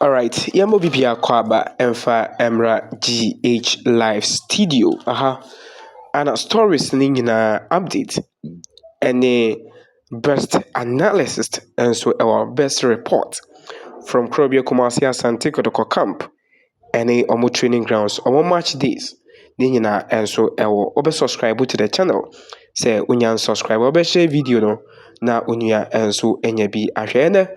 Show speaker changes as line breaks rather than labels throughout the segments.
Alright, yamo bibia kwaba emfa emra GH Live Studio. Ana stories ni nyina update any best analysis and so our best report from Krobia Kumasi Asante Kotoko Camp any omo training grounds omo match days. Ni nyina and so obe subscribe to the channel. Say unyan subscribe obe share video no na unya and so enya bi ahwene.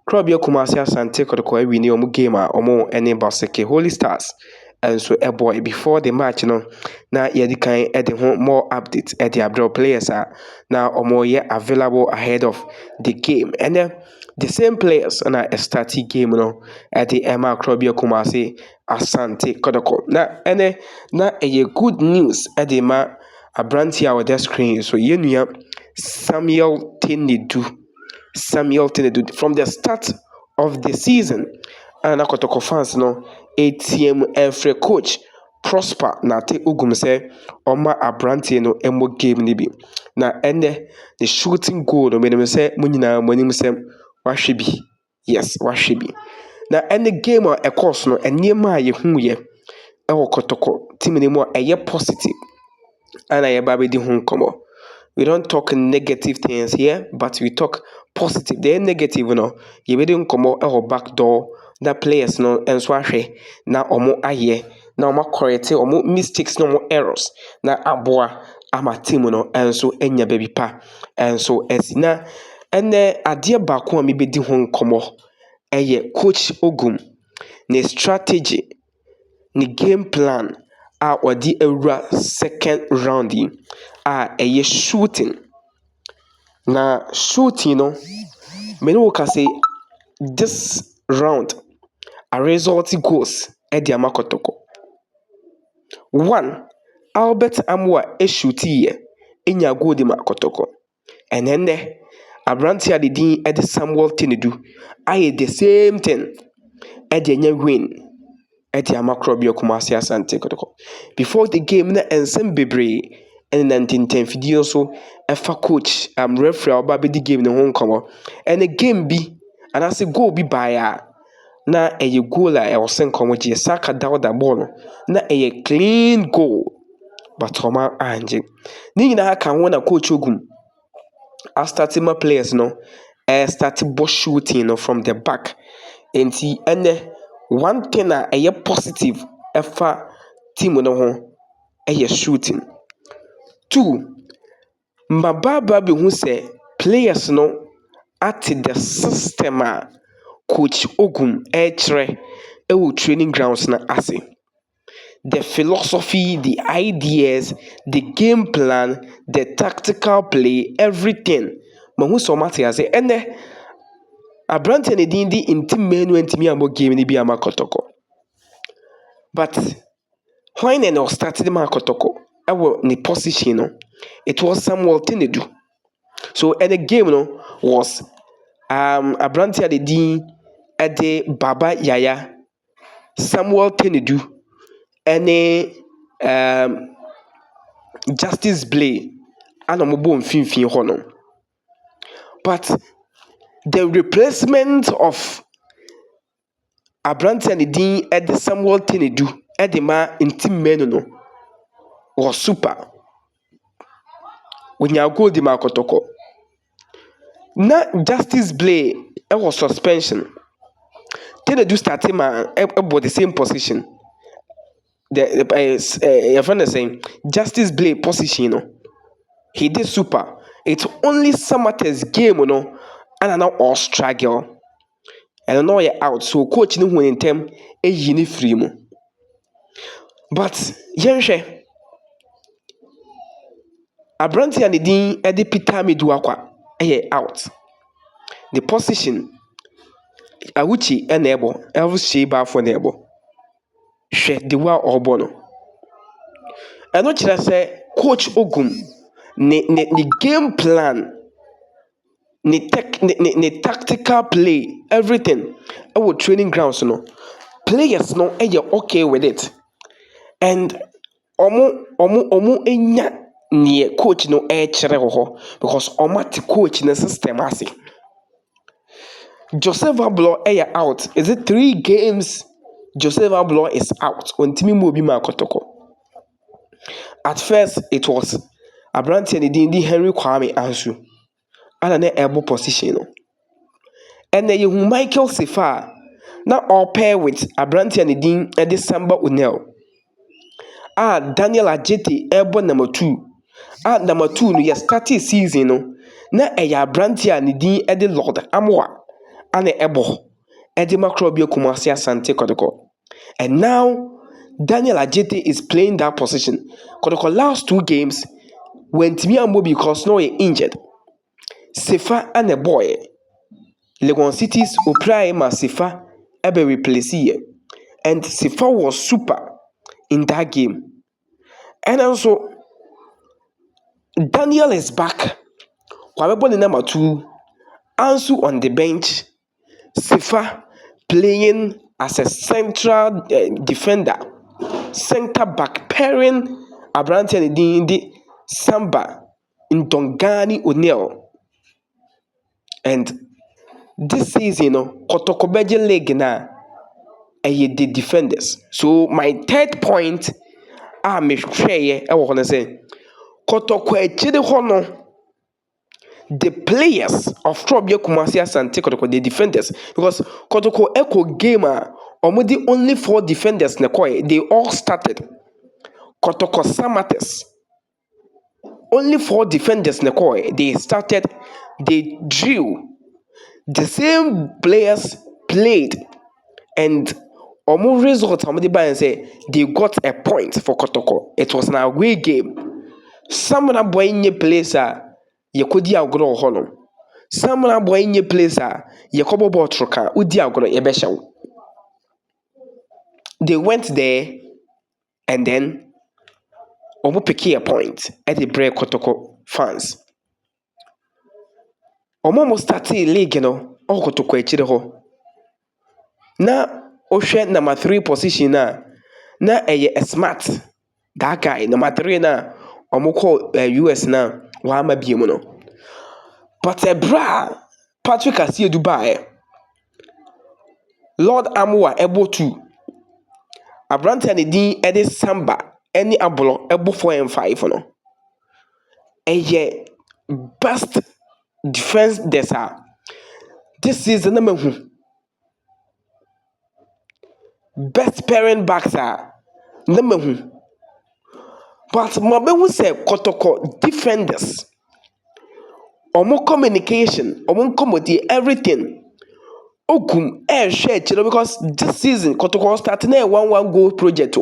Krobia Kumasi Asante Kotoko wini omo game omo any Baseke Holy Stars and so a boy before the match no na yedi kan more updates the abroad players are now omo available ahead of the game and then the same players na a starting game no at the Emma Krobia Kumasi Asante Kotoko na a good news at the ma abranti our desk screen so yenu Samuel Tenedu from the start of the season and Kotoko fans no ATM every coach Prosper na te ugum se oma abranti no emo game ni bi na ene the shooting goal no menim se munyina monim se wahwe bi yes wahwe bi na ene game a course no enema ye huye e Kotoko team ni mo eye positive ana ye ba be di hu komo. We don't talk negative things here, but we talk positive. The negative, you didn't come out back door. That players no and so na omo aye na omo correct omo mistakes no more errors na aboa ama team no and so enya baby pa and so as na ene ade ba ko mi bedi ho nkomo eye coach Ogum ne strategy ne game plan a odi ewura second round eye shooting na shooting no many will say this round a result goes Eddie Amakotoko. 1. Albert Amwa shooty inya go di Makotoko. And then Abrantia the Dean Eddie Samuel Tenedu. I the same thing. Eddie win. Eddie Amakrobio Kumasi Asante Kotoko. Before the game na ensem bebre and 1910 video so efa coach referee oba be the game no hon komo. And the game be and I say go be by na eye goal a ewose nkomo je saka dawda ball na eye clean goal but Roma anje ni nyina ha kan wona coach Ogum a starting my players no start ball shooting no from the back enti ene one thing a eye positive efa team no ho eye shooting. 2 mbaba be hu say players no at the system coach Ogum kire training grounds na ase the philosophy, the ideas, the game plan, the tactical play, everything mahu so matter say ene abrante ne din di intim menu ntimi amo game ni bi Amakotoko but when they started Amakotoko ewo ni position no it was Samuel Tenedu so and the game no was abrante the din Ede Baba Yaya Samuel Tenedu any Justice Blay anomobo mfimfin hono but the replacement of Abrante and the Dean Ede Samuel Tenedu Ede ma intim menu no was super when you go di Makotoko na Justice Blay was suspension Tenedu started about the same position. Your friend is saying Justice Blay position. He did super. It's only Samate's game, and now all struggle. And now you're out. So coach no in term a yini free mo. But yenshe Abranti and the Dean Eddie Peter Miduakwa out. The position Awuchi enable Elvis Sheba for neighbor. She the wa obono. And what I say coach Ogum the game plan the tactical play everything our training grounds no players no okay with it and omo enya ne coach no kire ho because omo coach na system ase Joseph Ablo out. Is it 3 games? Joseph Ablo is out. Ontimi mu obi ma Kotoko. At first, it was Abranti and the Henry Kwame Ansu. And an elbow position. And then you Michael Sifa. Now all pair with Abranti and the Samba Unel. Daniel Ajeti elbow number 2. Number 2 no started season no. Na Abranti and the Lord Amwa. And elbow. Eddie Macrobio Kumasi Asante Kotoko. And now Daniel Ajeti is playing that position. Kotoko last 2 games when Timmy Ambo because no injured. Sefa and a boy. Legon City's Oprai ma Sefa ebe replace here. And Sefa was super in that game. And also Daniel is back. Kwabebo number 2. Ansu on the bench. Sefa playing as a central defender. Center back pairing Abrante and the Samba in Dongani O'Neill. And this season, Kotoko Beje League na the defenders. So my third point, me share I want to say Kotoko echide hono the players of Trobia Kumasi Asante Kotoko the defenders because Kotoko Echo Gamer the only 4 defenders they all started. Kotoko Samates only 4 defenders they started. They drew. The same players played and result they got a point for Kotoko. It was an away game. Some of the boy in your place you could agro honor. Some of the boy in your place Yakobo Botroka udi agro ebeshaw. They went there and then pick a point at the break Kotoko fans. Almost started league Kotoko echide ho. Na Oshe number 3 position na a smart. That guy number 3 na call US na wama biemono. But Patrick Asiye Dubai Lord Amwa able to Abrante and the Eddie Samba any abolo able 4 and 5 no. Best defense this season number best parent backs number but Mabewu say Kotoko defenders communication comedy everything Okum share because this season Kotoko starting a 1-1 goal project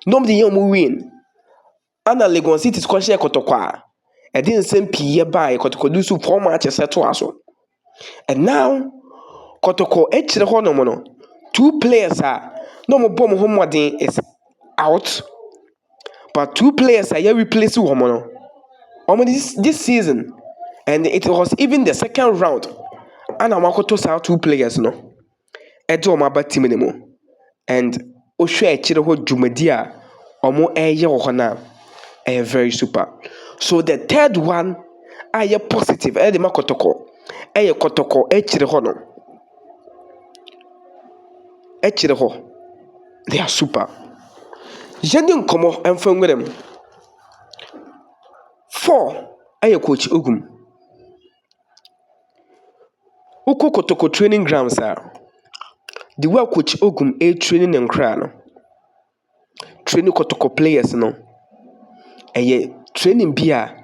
nobody young win and Legon City score share Kotoko didn't send P by Kotoko do so 4 matches settle aso and now Kotoko honomono 2 players no more bomb home is out but 2 players are replace homono this season and it was even the second round and Amakoto saw 2 players no edo maba team anymore and ohwe echire ho dwumadia eye ho na very super. So the third one aye positive the makotoko kotoko echire ho no echire ho they are super. Jendi nkomo emfa nwere 4 coach Ogum Uko Kotoko training grounds the way coach Ogum training and no training Kotoko players no training bia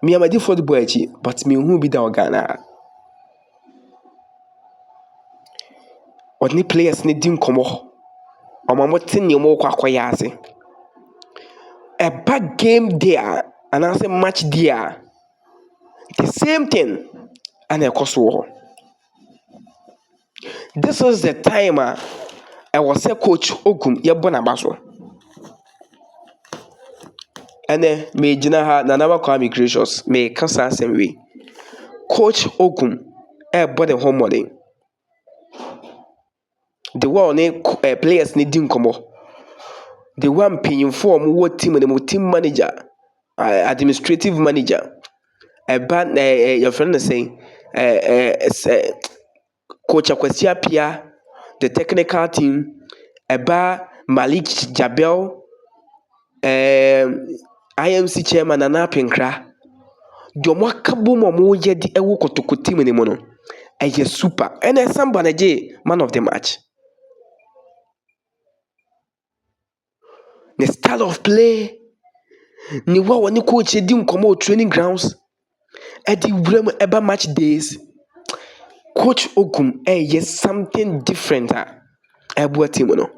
me amadi for the boy but me who be the Ghana only players need dim komo omamotin ni mo kwakoya ase a bad game there and I say match there the same thing and a cost war. This was the time I was a coach Ogum Yabona Baso. And then me jina na never call me gracious me kasa same way. Coach Ogum body home money. The one players need dim komo. The one paying for what team and the team manager, administrative manager. A bad your friend is saying Coach Akwasi Appiah, the technical team, Eba Malik Jabel, IMC chairman Nana Pinkra. Jomo Kabum mo ye di ewo kotoko team ni mo no. Eye super. And somebody J man of the match. The style of play. Ni wa wani coach di nkomo training grounds. Edi wurem eba match days. Coach Ogum yes something different ebua team no.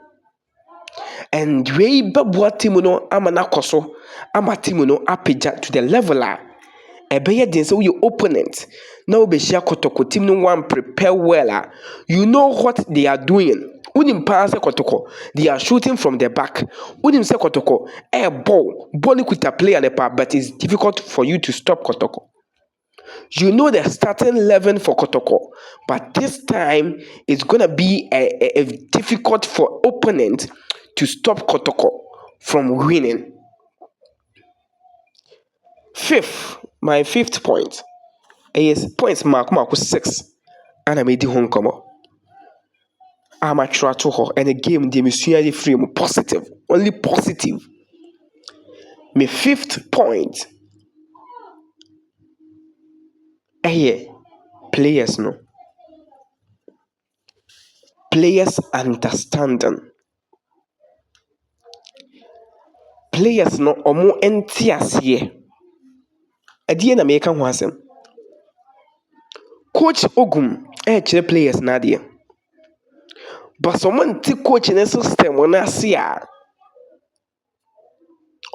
And we babua team no ama na koso ama team no apeja to the level ebeye den say your opponent na obehia kotoko team no one prepare well you know what they are doing. Unim pass kotoko they are shooting from the back. Unim say kotoko ball kuta play and but it's difficult for you to stop kotoko. You know the starting 11 for Kotoko, but this time it's gonna be a difficult for opponent to stop Kotoko from winning. My fifth point is points mark 6, and I made the home come. I'm a try to her and a game the missionary free positive, only positive. My fifth point. Players no. Players understanding. Players no omo enti aseɛ. Ɛdeɛ na meka ho asɛm. Coach Ogum kyerɛ players na adeɛ. But omo nti coach ne system no ase a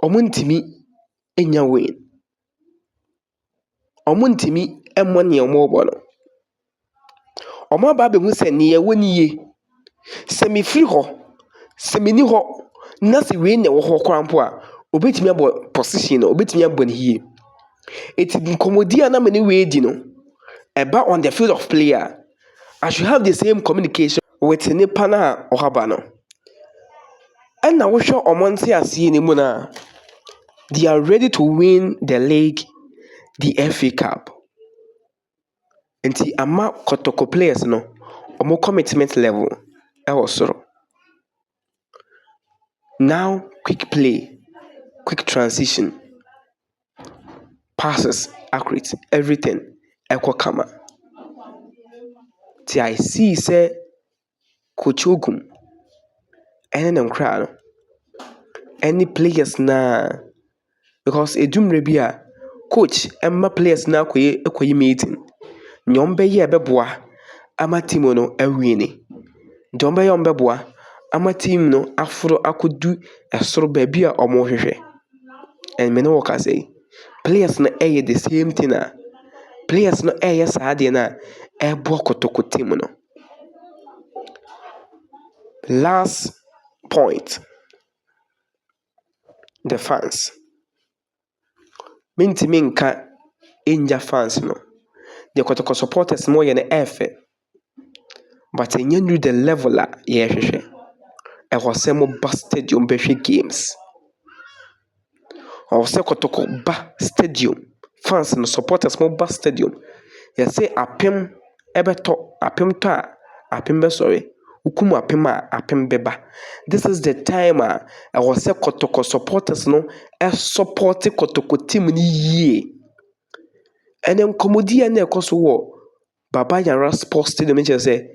omo ntimi enya win. Omo ntimi ɛmmɔ ne omo bɔ no. Omo aba behu sɛ ne ɛwɔ ne yie. Sɛ me free hɔ, sɛ me ni hɔ, na sɛ wei na ɛwɔ hɔ koraa mpo a, obetimi abɔ position no, obetimi abɔ ne yie. Eti nkɔmmɔdi a na me ne wei di no, ɛba on the field of player, I should have the same communication with nipa na ɔhaba no. Ɛna wohwɛ ɔmo nte aseɛ ne mu na they are ready to win the league, the FA Cup. Nti ama Kotoko players no, ɔmo commitment level ɛwɔ soro. Now quick play, quick transition, passes accurate, everything ɛkɔ kama. Ti I see say Coach Ogum ɛne ne nkra no any players na because edumre bi a coach ɛma players na akɔyi meeting nyom bɛyɛ ɛbɛboa ama team no awini nyom bɛyɛ ɔmbɛboa ama team no aforo akodu ɛsoro baabi a ɔmo hwehwɛ. And me no work say players no ɛyɛ the same thing players no ɛyɛ saa deɛ na ɛboa Kotoko team no. Last point, the fans. Mintimi nka Inja fans no. The Kotoko supporters more than efe. But you knew the level hwehwɛ. Ɛwɔ sɛ mo ba stadium bɛhwɛ games. Ɛwɔ sɛ Kotoko ba stadium. Fans no supporters mo ba stadium. Yɛsɛ apem ɛbɛtɔ, apem tɔ a apem bɛsɔre. Ukumu apem a apem bɛba. This is the time ɛwɔ sɛ Kotoko supporters no support Kotoko team ni yie. Ɛne nkɔmmɔdi a na ɛkɔ so wɔ Baba Yara Sports Stadium kyerɛ sɛ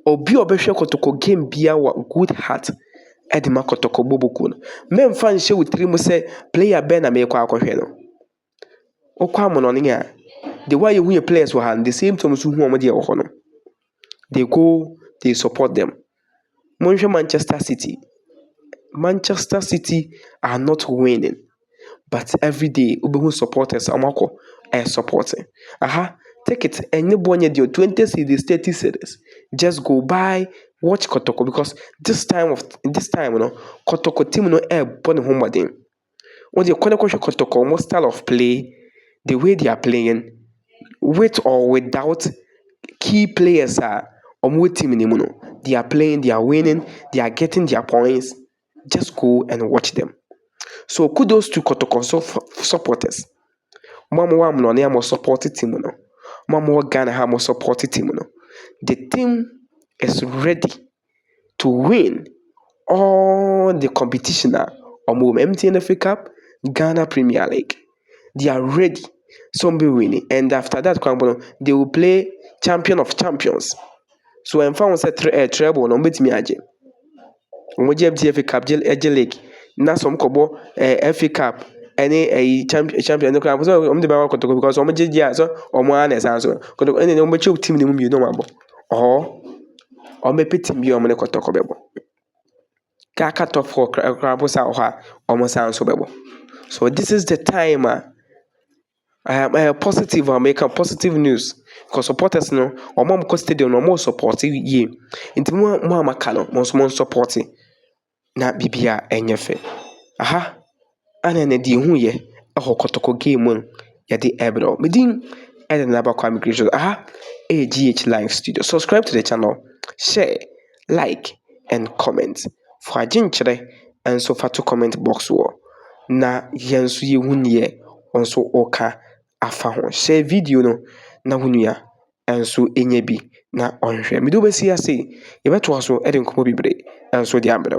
obi ɔbɛhwɛ Kotoko game bia wa good heart ɛde ma Kotoko boboku no. Memfa nhyɛ wo tiri mu sɛ player bɛn na mekɔ akɔhwɛ no. Okɔ amonɔne a the way you players wɔ ha the same time so hu ɔmo de ɛwɔ hɔ no. They go, they support them. Monhwɛ Manchester City. Manchester City are not winning. But every day, Ubehu supporters amako supporting. Take it anybody do 20 cedis, 30 cedis. Just go by, watch Kotoko because this time, you know, Kotoko team no born home wedding. When you Kotoko almost style of play, the way they are playing, with or without key players are team in they are playing, they are winning, they are getting their points. Just go and watch them. So kudos to Kotoko supporters. Mama no support team no. Mama Ghana ha mo support team no. The team is ready to win all the competition MTN FA Cup, Ghana Premier League. They are ready. Some be winning. And after that, they will play Champion of Champions. So I'm found treble no bet me aje. FA Cup League. Na some kobo FA Cup any champion no club so the ba kotoko because so so kotoko any team ni mu no mabo. Team bi ne kotoko bebo. Kaka top 4 crab sa so bebo. So this is the time I am positive. I'm making positive news because supporters no or stadium no more support ye. Into more makano more support na bibia enyefe. Ana na di hu ye kotoko game ya di ebro. Medin and na ba Kwame Creation. AGH Live Studio. Subscribe to the channel, share, like and comment. For aginchere and so far to comment box wo. Na yensu ye hunye onso oka afa ho. Share video no na hunuya enso enye bi na onhwe. Medo besi ase ye beto aso ede nkomo bibre enso di ambre.